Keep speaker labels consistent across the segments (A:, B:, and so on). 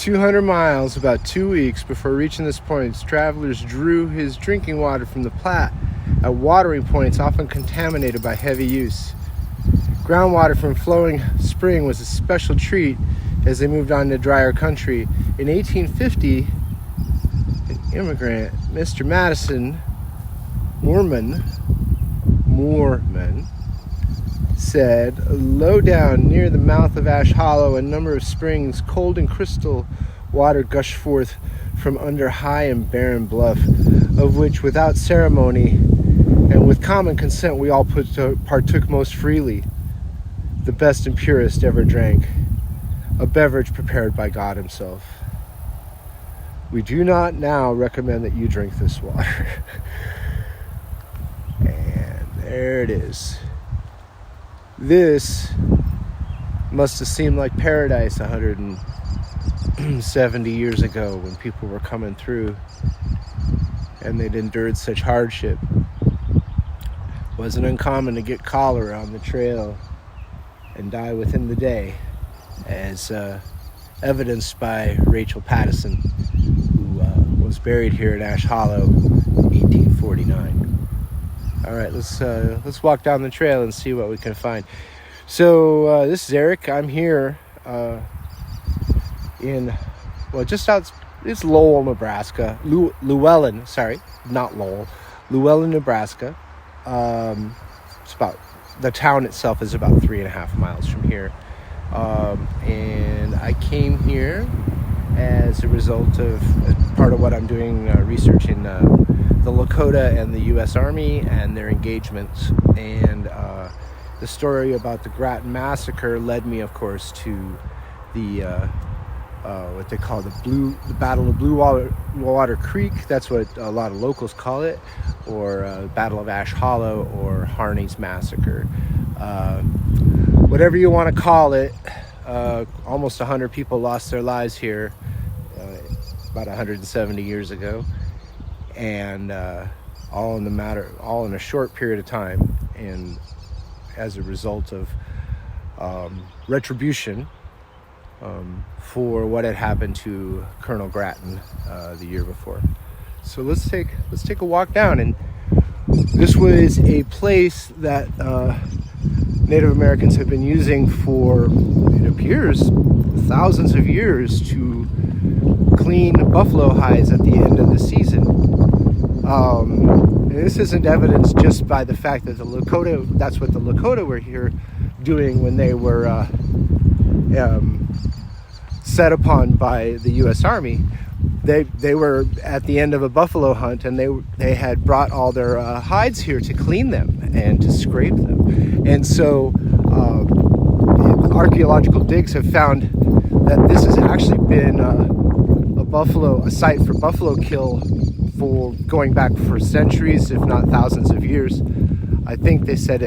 A: 200 miles, about 2 weeks before reaching this point, travelers drew his drinking water from the Platte at watering points often contaminated by heavy use. Groundwater from flowing spring was a special treat as they moved on to drier country. In 1850, an immigrant, Mr. Madison Moorman, said, low down near the mouth of Ash Hollow, a number of springs, cold and crystal water gushed forth from under high and barren bluff, of which without ceremony and with common consent we all partook most freely. The best and purest ever drank, a beverage prepared by God himself. We do not now recommend that you drink this water. And there it is. This must have seemed like paradise 170 years ago when people were coming through and they'd endured such hardship. It wasn't uncommon to get cholera on the trail and die within the day, as evidenced by Rachel Pattison, who was buried here at Ash Hollow in 1849. All right, let's walk down the trail and see what we can find. So this is Eric. I'm here it's Lowell, Nebraska. Lewellen, sorry, not Lowell. Lewellen, Nebraska. It's about, the town itself is about 3.5 miles from here. And I came here as a result of part of what I'm doing, research in the Lakota and the U.S. Army and their engagements. And the story about the Grattan Massacre led me, of course, to the what they call the Battle of Blue Water Creek. That's what a lot of locals call it, or Battle of Ash Hollow, or Harney's Massacre. Whatever you want to call it, almost 100 people lost their lives here about 170 years ago, and all in a short period of time, and as a result of retribution for what had happened to Colonel Grattan the year before. So let's take a walk down. And this was a place that Native Americans have been using for, it appears, thousands of years to clean buffalo hides at the end of the season. And this isn't evidenced just by the fact that that's what the Lakota were here doing when they were set upon by the U.S. Army. They were at the end of a buffalo hunt, and they had brought all their hides here to clean them and to scrape them. And so archaeological digs have found that this has actually been a site for buffalo kill for going back for centuries, if not thousands of years. I think they said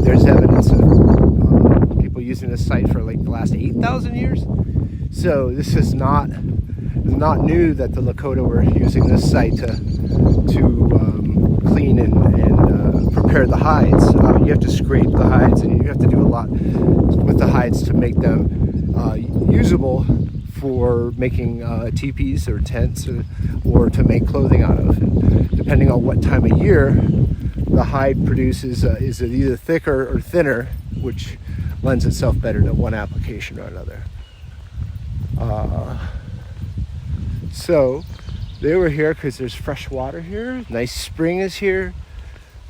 A: there's evidence of people using this site for like the last 8,000 years. So this is not new that the Lakota were using this site to clean and prepare the hides. You have to scrape the hides, and you have to do a lot with the hides to make them usable for making teepees or tents or to make clothing out of. And depending on what time of year the hide produces, is it either thicker or thinner, which lends itself better to one application or another. So they were here because there's fresh water here. Nice spring is here.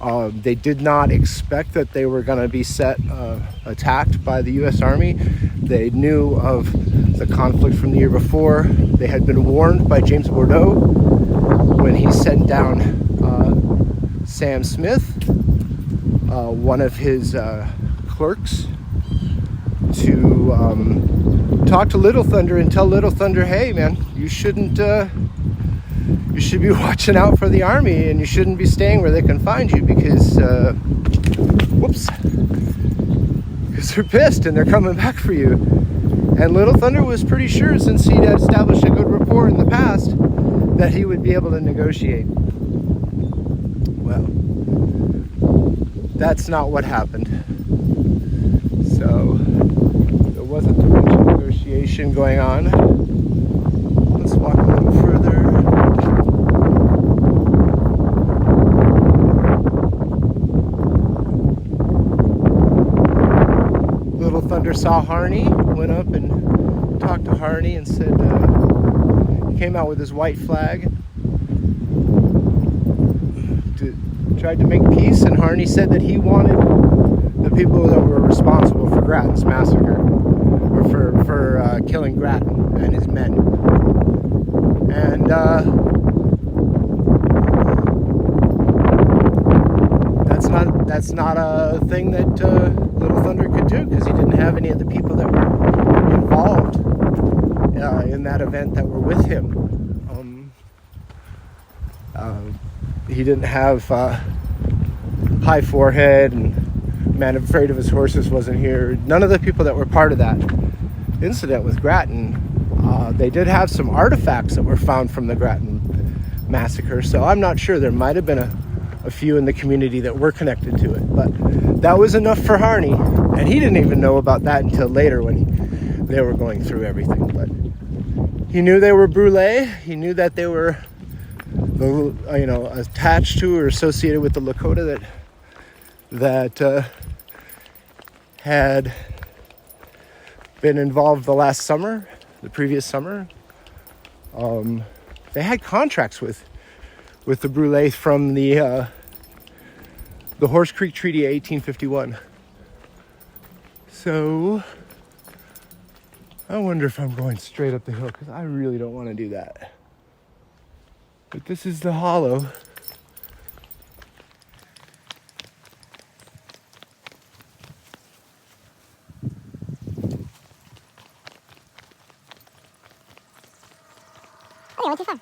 A: They did not expect that they were going to be attacked by the U.S. Army. They knew of the conflict from the year before. They had been warned by James Bordeaux when he sent down Sam Smith, one of his clerks, to talk to Little Thunder and tell Little Thunder, hey man, you should be watching out for the army, and you shouldn't be staying where they can find you because they're pissed and they're coming back for you. And Little Thunder was pretty sure, since he'd established a good rapport in the past, that he would be able to negotiate. Well, that's not what happened. So there wasn't too much negotiation going on. walk a little further. Little Thunder saw Harney, went up and talked to Harney and said he came out with his white flag. Tried to make peace, and Harney said that he wanted the people that were responsible for Grattan's massacre, or for killing Grattan and his men. And that's not a thing that Little Thunder could do, because he didn't have any of the people that were involved in that event that were with him. He didn't have high forehead, and man afraid of his horses wasn't here. None of the people that were part of that incident with Grattan, they did have some artifacts that were found from the Grattan massacre, so I'm not sure. There might have been a few in the community that were connected to it, but that was enough for Harney, and he didn't even know about that until later when they were going through everything. But he knew they were Brûlés. He knew that they were attached to or associated with the Lakota that had been involved the previous summer. They had contracts with the Brûlés from the Horse Creek Treaty of 1851. So I wonder if I'm going straight up the hill, because I really don't want to do that. But this is the hollow.
B: Oh, yeah, went too far.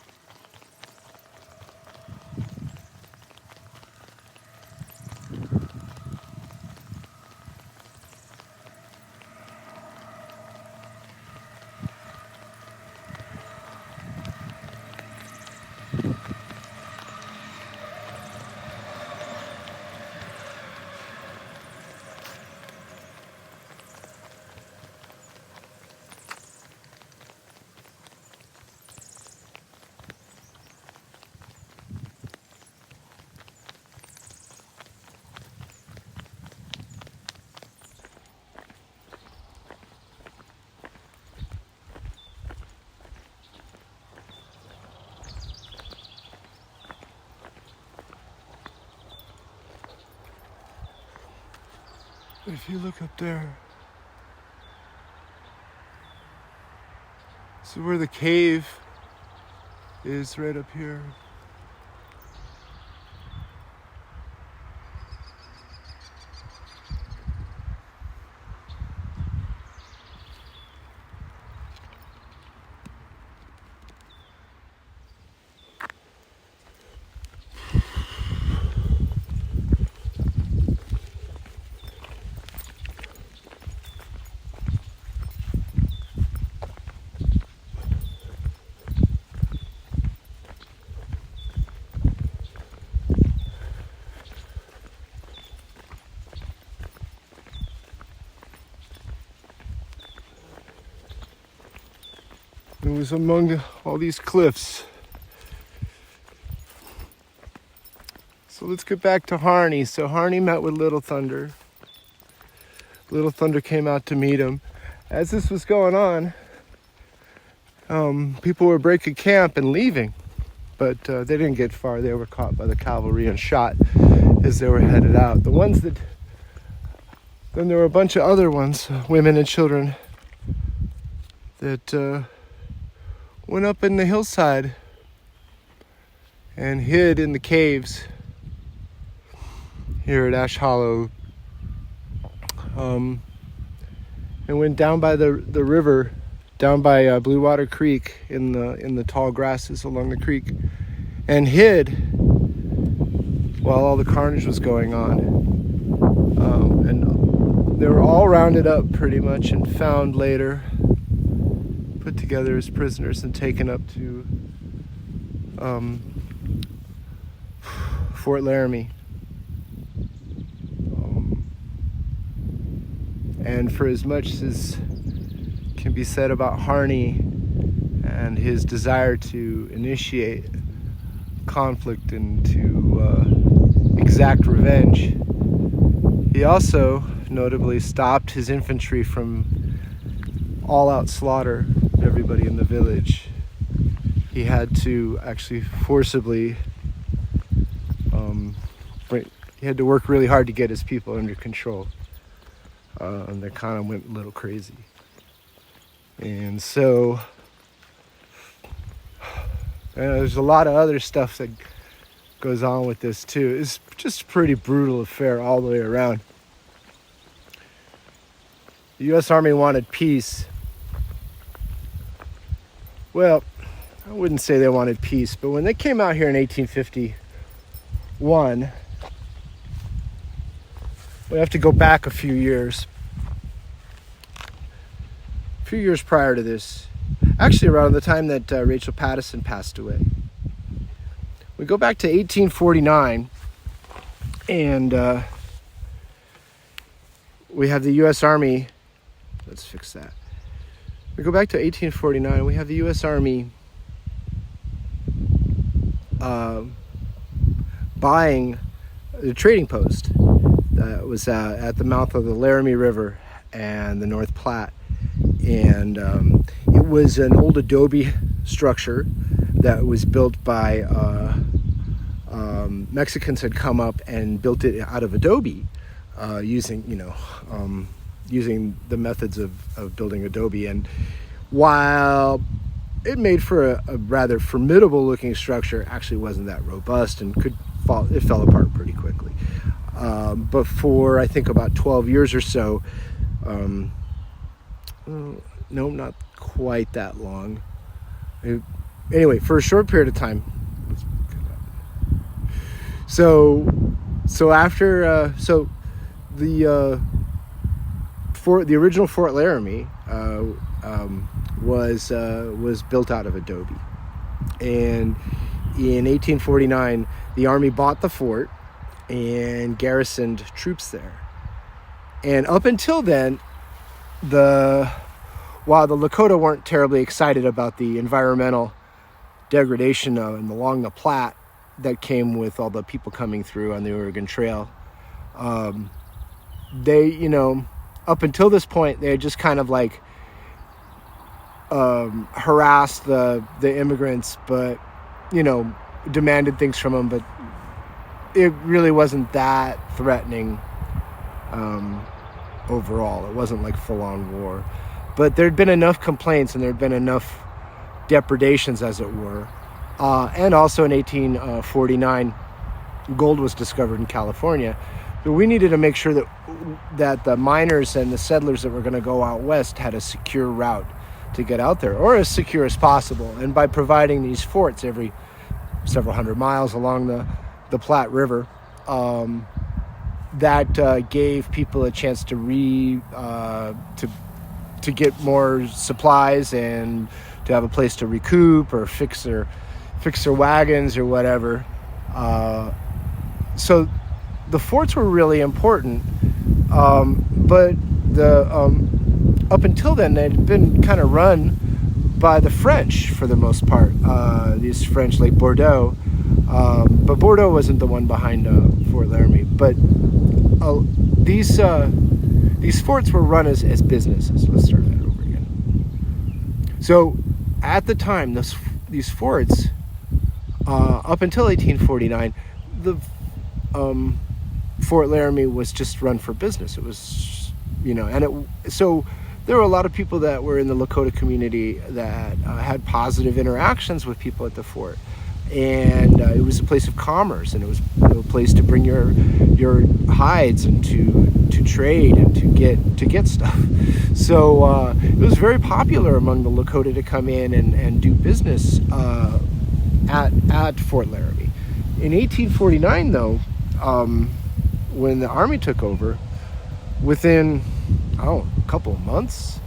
A: If you look up there, this is where the cave is, right up here. It was among all these cliffs. So let's get back to Harney. So Harney met with Little Thunder. Little Thunder came out to meet him. As this was going on, people were breaking camp and leaving, but they didn't get far. They were caught by the cavalry and shot as they were headed out. Then there were a bunch of other ones, women and children, that went up in the hillside and hid in the caves here at Ash Hollow, and went down by the river, down by Blue Water Creek in the tall grasses along the creek, and hid while all the carnage was going on. And they were all rounded up pretty much and found later, put together as prisoners and taken up to Fort Laramie. And for as much as can be said about Harney and his desire to initiate conflict and to exact revenge, he also notably stopped his infantry from all-out slaughter of everybody in the village. He had to actually forcibly he had to work really hard to get his people under control. And they kind of went a little crazy. And so there's a lot of other stuff that goes on with this too. It's just a pretty brutal affair all the way around. The U.S. Army wanted peace. Well, I wouldn't say they wanted peace, but when they came out here in 1851, we have to go back a few years. A few years prior to this, actually around the time that Rachel Pattison passed away. We go back to 1849, and we have the U.S. Army. Let's fix that. We go back to 1849. We have the U.S. Army buying the trading post that was at the mouth of the Laramie River and the North Platte. And it was an old adobe structure that was built by Mexicans had come up and built it out of adobe using the methods of building adobe. And while it made for a rather formidable looking structure, actually wasn't that robust and it fell apart pretty quickly. But for I think about 12 years or so, no, not quite that long. Anyway, for a short period of time. So after the original Fort Laramie was built out of adobe, and in 1849 the Army bought the fort and garrisoned troops there. And up until then, while the Lakota weren't terribly excited about the environmental degradation along the Platte that came with all the people coming through on the Oregon Trail, they, up until this point, they had just kind of like harassed the immigrants, but, demanded things from them, but it really wasn't that threatening overall. It wasn't like full-on war. But there'd been enough complaints and there'd been enough depredations, as it were. And also in 1849, gold was discovered in California. So we needed to make sure that the miners and the settlers that were going to go out west had a secure route to get out there, or as secure as possible. And by providing these forts every several hundred miles along the Platte River, that gave people a chance to get more supplies and to have a place to recoup or fix their wagons or whatever. So the forts were really important, but up until then they'd been kind of run by the French for the most part. These French, like Bordeaux, but Bordeaux wasn't the one behind Fort Laramie. But these forts were run as businesses. Let's start that over again. So at the time, these forts, up until 1849, the Fort Laramie was just run for business. It was, so there were a lot of people that were in the Lakota community that had positive interactions with people at the fort. And it was a place of commerce, and it was a place to bring your hides and to trade and to get stuff. So it was very popular among the Lakota to come in and do business at Fort Laramie. In 1849, though, when the Army took over, within a couple of months,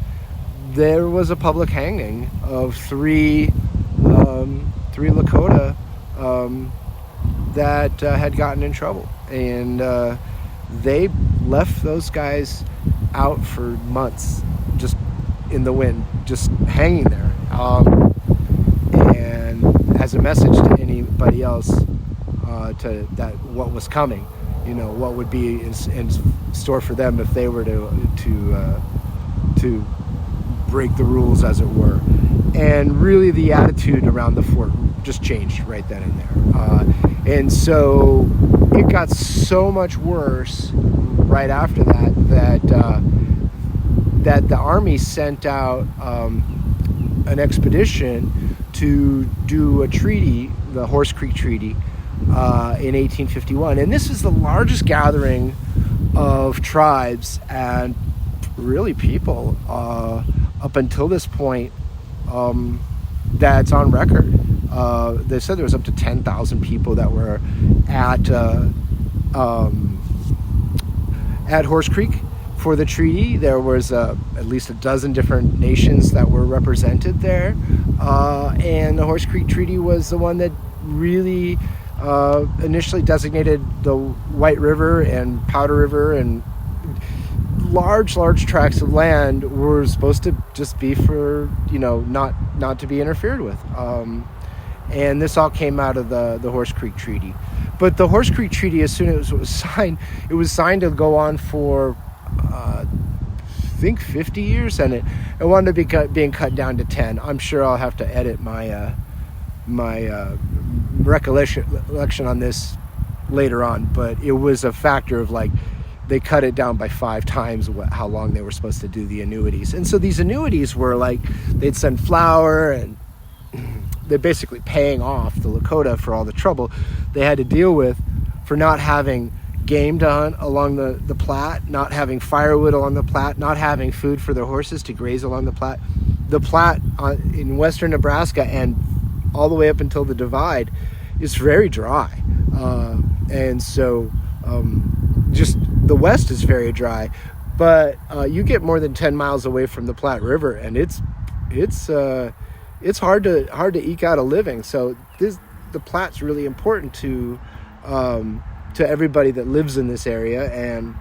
A: there was a public hanging of three Lakota that had gotten in trouble, and they left those guys out for months, just in the wind, just hanging there. as a message to anybody else to that what was coming, what would be in store for them if they were to break the rules, as it were. And really the attitude around the fort just changed right then and there. And so it got so much worse right after that the Army sent out an expedition to do a treaty, the Horse Creek Treaty, in 1851. And this is the largest gathering of tribes and really people up until this point that's on record. They said there was up to 10,000 people that were at Horse Creek for the treaty. There was at least a dozen different nations that were represented there, and the Horse Creek Treaty was the one that really initially designated the White River and Powder River and large tracts of land were supposed to just be for not to be interfered with, and this all came out of the Horse Creek Treaty. But the Horse Creek Treaty, as soon as it was signed to go on for I think 50 years, and it wanted to be being cut down to 10. I'm sure I'll have to edit my recollection on this later on, but it was a factor of they cut it down by 5 times how long they were supposed to do the annuities. And so these annuities were they'd send flour, and they're basically paying off the Lakota for all the trouble they had to deal with for not having game to hunt along the Platte, not having firewood along the Platte, not having food for their horses to graze along the Platte. The Platte in western Nebraska and all the way up until the Divide is very dry. And so just the west is very dry, but you get more than 10 miles away from the Platte River, and it's hard to eke out a living. So the Platte's really important to everybody that lives in this area, and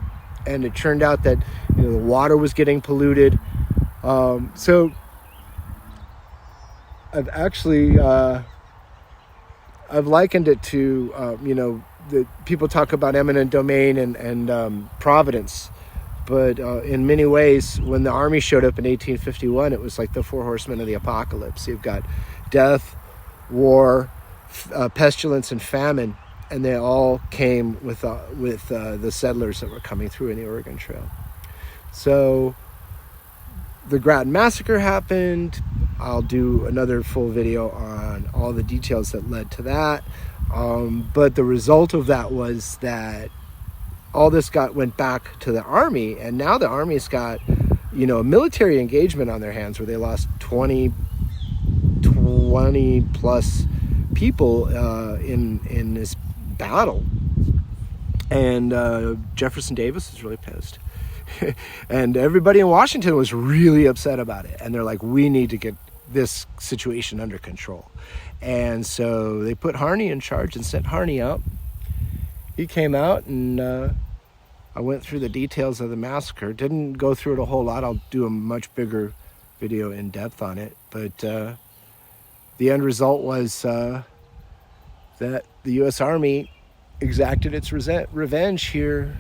A: it turned out that the water was getting polluted. So I've actually I've likened it to the people talk about eminent domain and providence, but in many ways, when the Army showed up in 1851, it was like the 4 horsemen of the apocalypse. You've got death, war, pestilence, and famine, and they all came with the settlers that were coming through in the Oregon Trail. So the Grattan Massacre happened. I'll do another full video on all the details that led to that. But the result of that was that all this went back to the Army, and now the Army's got a military engagement on their hands where they lost 20 plus people in this battle, and Jefferson Davis was really pissed. And everybody in Washington was really upset about it, and they're like, we need to get this situation under control. And so they put Harney in charge and sent Harney out. He came out, and I went through the details of the massacre. Didn't go through it a whole lot. I'll do a much bigger video in depth on it. But the end result was that the U.S. Army exacted its revenge here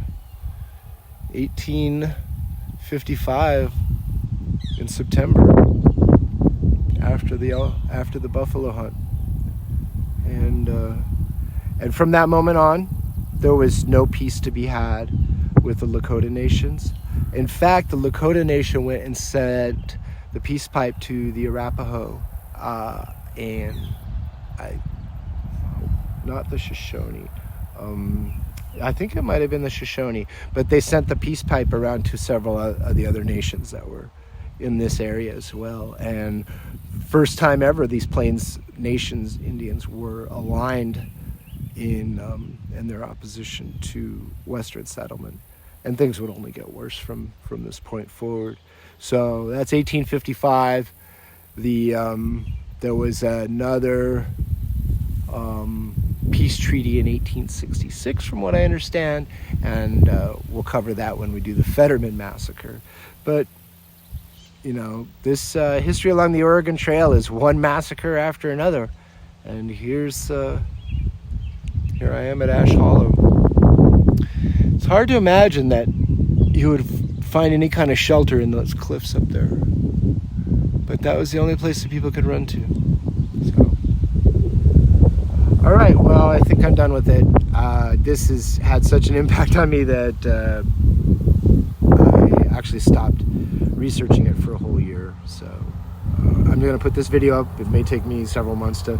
A: 1855 in September, after the buffalo hunt, and from that moment on, there was no peace to be had with the Lakota nations. In fact, the Lakota Nation went and sent the peace pipe to the Arapaho, and not the Shoshone. I think it might have been the Shoshone, but they sent the peace pipe around to several of the other nations that were in this area as well. And first time ever, these Plains Nations Indians were aligned in their opposition to Western settlement, and things would only get worse from this point forward. So that's 1855. There was another peace treaty in 1866, from what I understand, and we'll cover that when we do the Fetterman Massacre. But this history along the Oregon Trail is one massacre after another, And here I am at Ash Hollow. It's hard to imagine that you would find any kind of shelter in those cliffs up there. But that was the only place that people could run to. So, all right, well, I think I'm done with it. This has had such an impact on me that I actually stopped researching it for a whole year. So I'm going to put this video up. It may take me several months to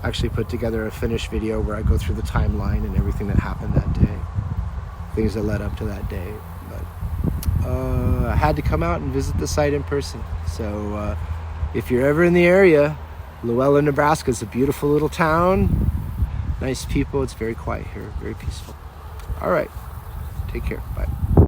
A: actually put together a finished video where I go through the timeline and everything that happened that day, things that led up to that day. But I had to come out and visit the site in person. So if you're ever in the area, Lewellen, Nebraska is a beautiful little town. Nice people. It's very quiet here, very peaceful. All right, take care. Bye.